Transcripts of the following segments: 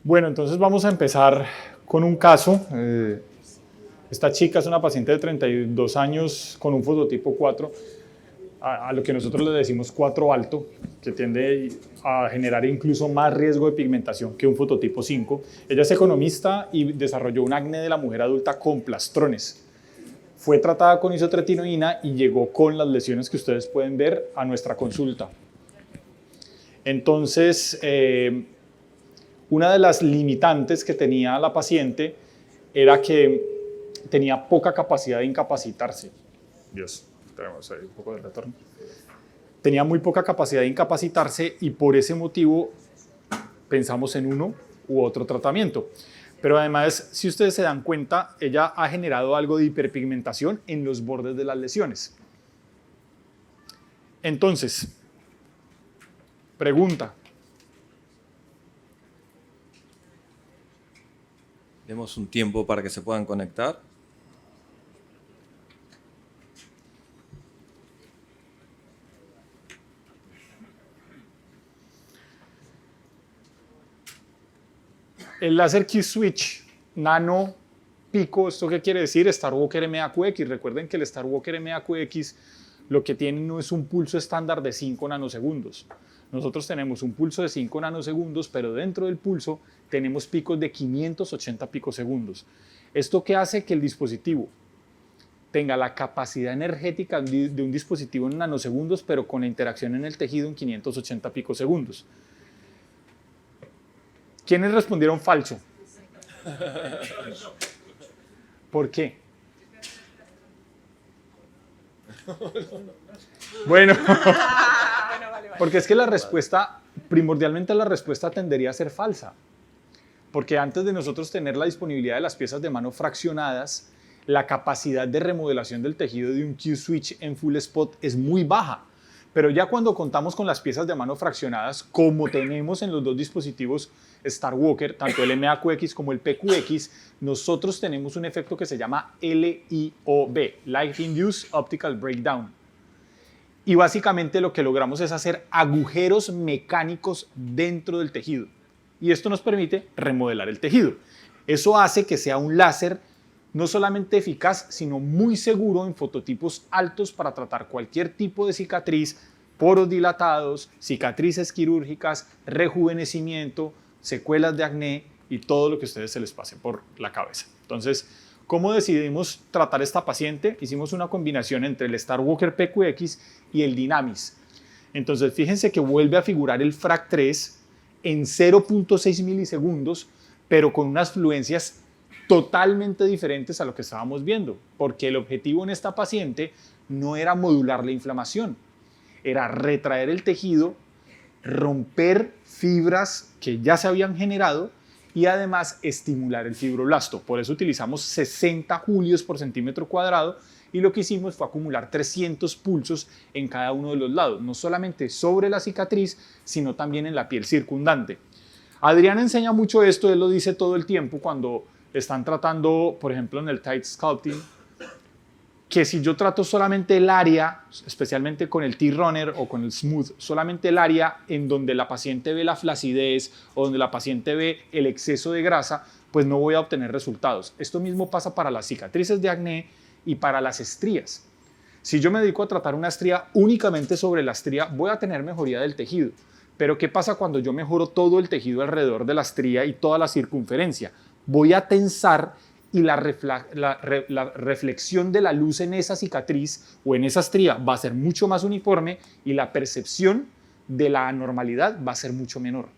Bueno, entonces vamos a empezar con un caso. Esta chica es una paciente de 32 años con un fototipo 4, a lo que nosotros le decimos 4 alto, que tiende a generar incluso más riesgo de pigmentación que un fototipo 5. Ella es economista y desarrolló un acné de la mujer adulta con plastrones. Fue tratada con isotretinoína y llegó con las lesiones que ustedes pueden ver a nuestra consulta. Entonces, una de las limitantes que tenía la paciente era que tenía poca capacidad de incapacitarse. Dios, tenemos ahí un poco de retorno. Tenía muy poca capacidad de incapacitarse y por ese motivo pensamos en uno u otro tratamiento. Pero además, si ustedes se dan cuenta, ella ha generado algo de hiperpigmentación en los bordes de las lesiones. Entonces, pregunta. Demos un tiempo para que se puedan conectar. El láser Q-Switch nano pico, ¿esto qué quiere decir? Star Walker MAQX. Recuerden que el Star Walker MAQX lo que tiene no es un pulso estándar de 5 nanosegundos. Nosotros tenemos un pulso de 5 nanosegundos, pero dentro del pulso tenemos picos de 580 picosegundos. ¿Esto qué hace? Que el dispositivo tenga la capacidad energética de un dispositivo en nanosegundos, pero con la interacción en el tejido en 580 picosegundos. ¿Quiénes respondieron falso? ¿Por qué? Bueno, porque es que la respuesta, primordialmente la respuesta tendería a ser falsa. Porque antes de nosotros tener la disponibilidad de las piezas de mano fraccionadas, la capacidad de remodelación del tejido de un Q-Switch en full spot es muy baja. Pero ya cuando contamos con las piezas de mano fraccionadas, como tenemos en los dos dispositivos Star Walker, tanto el MAQX como el PQX, nosotros tenemos un efecto que se llama LIOB, Light Induced Optical Breakdown. Y básicamente lo que logramos es hacer agujeros mecánicos dentro del tejido. Y esto nos permite remodelar el tejido. Eso hace que sea un láser no solamente eficaz, sino muy seguro en fototipos altos para tratar cualquier tipo de cicatriz, poros dilatados, cicatrices quirúrgicas, rejuvenecimiento, secuelas de acné y todo lo que a ustedes se les pase por la cabeza. Entonces, ¿cómo decidimos tratar a esta paciente? Hicimos una combinación entre el Star Walker PQX y el Dynamis. Entonces, fíjense que vuelve a figurar el FRAC 3 en 0.6 milisegundos, pero con unas fluencias totalmente diferentes a lo que estábamos viendo, porque el objetivo en esta paciente no era modular la inflamación, era retraer el tejido, romper fibras que ya se habían generado y además estimular el fibroblasto. Por eso utilizamos 60 julios por centímetro cuadrado y lo que hicimos fue acumular 300 pulsos en cada uno de los lados, no solamente sobre la cicatriz, sino también en la piel circundante. Adrián enseña mucho esto, él lo dice todo el tiempo cuando están tratando, por ejemplo, en el tight sculpting, que si yo trato solamente el área, especialmente con el T-Runner o con el Smooth, solamente el área en donde la paciente ve la flacidez o donde la paciente ve el exceso de grasa, pues no voy a obtener resultados. Esto mismo pasa para las cicatrices de acné y para las estrías. Si yo me dedico a tratar una estría únicamente sobre la estría, voy a tener mejoría del tejido. Pero ¿qué pasa cuando yo mejoro todo el tejido alrededor de la estría y toda la circunferencia? Voy a tensar y la reflexión de la luz en esa cicatriz o en esa estría va a ser mucho más uniforme y la percepción de la anormalidad va a ser mucho menor.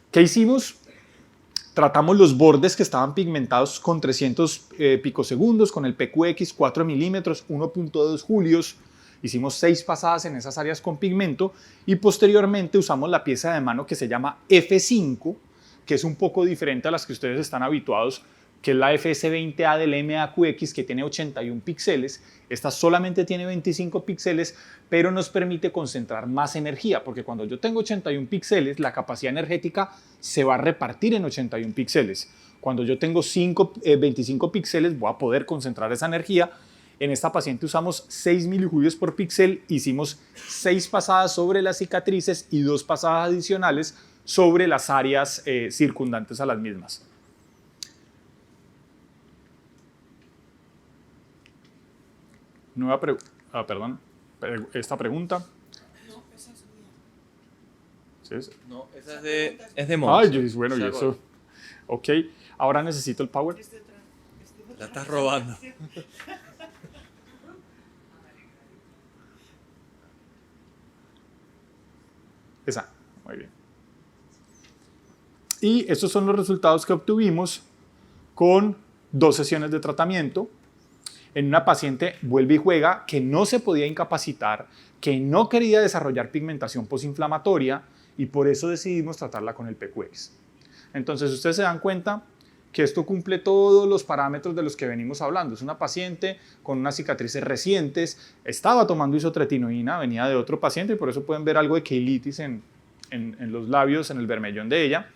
¿Qué hicimos? Tratamos los bordes que estaban pigmentados con 300 picosegundos, con el PQX 4 milímetros, 1.2 julios. Hicimos 6 pasadas en esas áreas con pigmento y posteriormente usamos la pieza de mano que se llama F5, que es un poco diferente a las que ustedes están habituados, que es la FS20A del MAQX, que tiene 81 píxeles. Esta solamente tiene 25 píxeles, pero nos permite concentrar más energía, porque cuando yo tengo 81 píxeles, la capacidad energética se va a repartir en 81 píxeles. Cuando yo tengo 25 píxeles, voy a poder concentrar esa energía. En esta paciente usamos 6 milijulios por píxel, hicimos 6 pasadas sobre las cicatrices y 2 pasadas adicionales sobre las áreas circundantes a las mismas. Esta pregunta. No, esa es mía. ¿Sí es? No, esa es de Monse. Ay, bueno, y eso. Ok, ahora necesito el power. La estás robando. Esa, muy bien. Y estos son los resultados que obtuvimos con 2 sesiones de tratamiento en una paciente vuelve y juega que no se podía incapacitar, que no quería desarrollar pigmentación posinflamatoria y por eso decidimos tratarla con el PQX. Entonces ustedes se dan cuenta que esto cumple todos los parámetros de los que venimos hablando. Es una paciente con unas cicatrices recientes, estaba tomando isotretinoína, venía de otro paciente y por eso pueden ver algo de queilitis en los labios, en el bermellón de ella,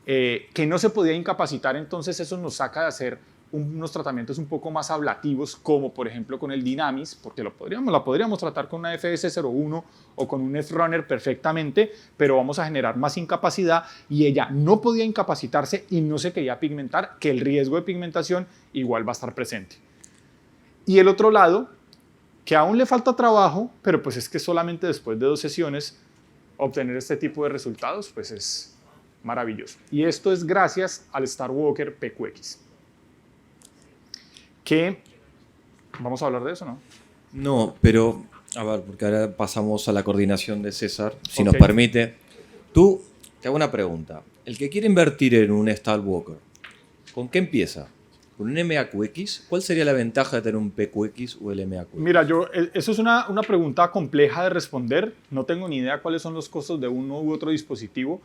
que no se podía incapacitar, entonces eso nos saca de hacer unos tratamientos un poco más ablativos, como por ejemplo con el Dynamis, porque la podríamos tratar con una FS01 o con un F-Runner perfectamente, pero vamos a generar más incapacidad y ella no podía incapacitarse y no se quería pigmentar, que el riesgo de pigmentación igual va a estar presente. Y el otro lado, que aún le falta trabajo, pero pues es que solamente después de 2 sesiones obtener este tipo de resultados, pues es maravilloso. Y esto es gracias al Star Walker PQX. Que vamos a hablar de eso, ¿no? No, pero a ver, porque ahora pasamos a la coordinación de César, si Ok. nos permite. Tú, te hago una pregunta. El que quiere invertir en un Star Walker, ¿con qué empieza? ¿Con un MAQX? ¿Cuál sería la ventaja de tener un PQX o el MAQX? Mira, eso es una pregunta compleja de responder. No tengo ni idea cuáles son los costos de uno u otro dispositivo,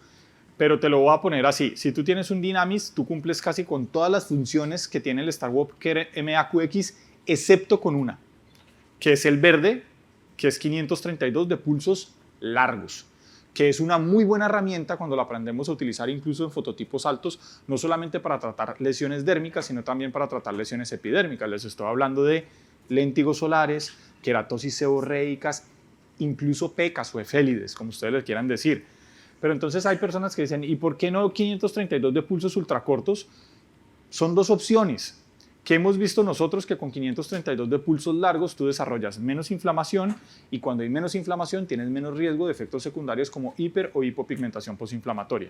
pero te lo voy a poner así. Si tú tienes un Dynamis, tú cumples casi con todas las funciones que tiene el Star Walker MAQX, excepto con una, que es el verde, que es 532 de pulsos largos, que es una muy buena herramienta cuando la aprendemos a utilizar incluso en fototipos altos, no solamente para tratar lesiones dérmicas, sino también para tratar lesiones epidérmicas. Les estoy hablando de léntigos solares, queratosis seborreicas, incluso pecas o efélides, como ustedes les quieran decir. Pero entonces hay personas que dicen, ¿y por qué no 532 de pulsos ultracortos? Son 2 opciones que hemos visto nosotros, que con 532 de pulsos largos tú desarrollas menos inflamación y cuando hay menos inflamación tienes menos riesgo de efectos secundarios como hiper o hipopigmentación posinflamatoria.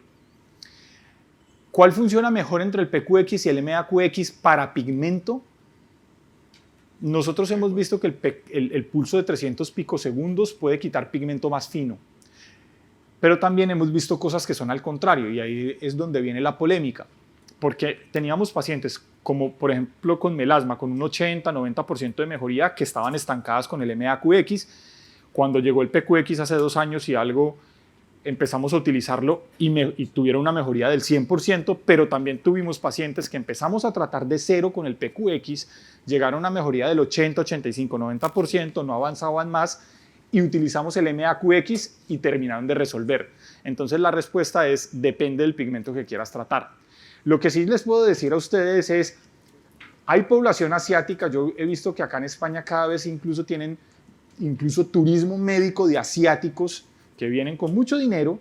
¿Cuál funciona mejor entre el PQX y el MAQX para pigmento? Nosotros hemos visto que el pulso de 300 picosegundos puede quitar pigmento más fino. Pero también hemos visto cosas que son al contrario y ahí es donde viene la polémica, porque teníamos pacientes como por ejemplo con melasma con un 80-90% de mejoría que estaban estancadas con el MAQX. Cuando llegó el PQX hace 2 años y algo, empezamos a utilizarlo y tuvieron una mejoría del 100%, pero también tuvimos pacientes que empezamos a tratar de cero con el PQX, llegaron a una mejoría del 80, 85, 90%, no avanzaban más, y utilizamos el MAQX y terminaron de resolver. Entonces la respuesta es, depende del pigmento que quieras tratar. Lo que sí les puedo decir a ustedes es, hay población asiática, yo he visto que acá en España cada vez incluso tienen turismo médico de asiáticos que vienen con mucho dinero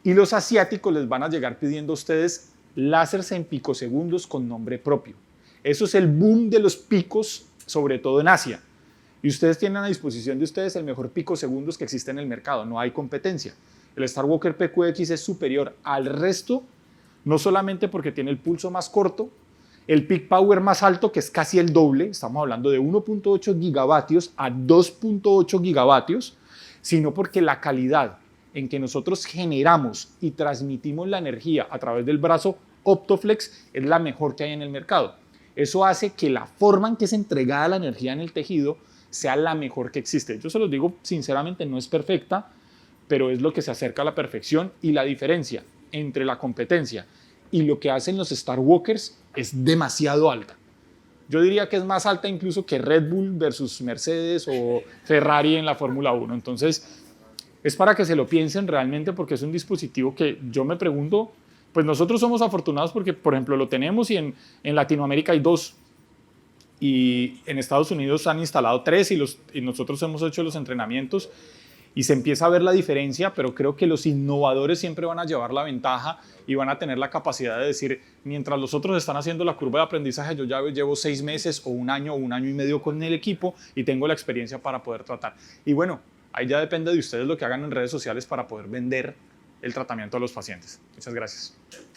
y los asiáticos les van a llegar pidiendo a ustedes láseres en picosegundos con nombre propio. Eso es el boom de los picos, sobre todo en Asia. Y ustedes tienen a disposición de ustedes el mejor picosegundos que existe en el mercado, no hay competencia. El Star Walker PQX es superior al resto, no solamente porque tiene el pulso más corto, el peak power más alto, que es casi el doble, estamos hablando de 1.8 gigavatios a 2.8 gigavatios, sino porque la calidad en que nosotros generamos y transmitimos la energía a través del brazo Optoflex es la mejor que hay en el mercado. Eso hace que la forma en que es entregada la energía en el tejido sea la mejor que existe. Yo se los digo sinceramente, no es perfecta, pero es lo que se acerca a la perfección y la diferencia entre la competencia y lo que hacen los Star Walkers es demasiado alta. Yo diría que es más alta incluso que Red Bull versus Mercedes o Ferrari en la Fórmula 1. Entonces, es para que se lo piensen realmente porque es un dispositivo que yo me pregunto, pues nosotros somos afortunados porque, por ejemplo, lo tenemos y en Latinoamérica hay 2. Y en Estados Unidos han instalado 3 y nosotros hemos hecho los entrenamientos y se empieza a ver la diferencia, pero creo que los innovadores siempre van a llevar la ventaja y van a tener la capacidad de decir, mientras los otros están haciendo la curva de aprendizaje, yo ya llevo 6 meses o un año y medio con el equipo y tengo la experiencia para poder tratar. Y bueno, ahí ya depende de ustedes lo que hagan en redes sociales para poder vender el tratamiento a los pacientes. Muchas gracias.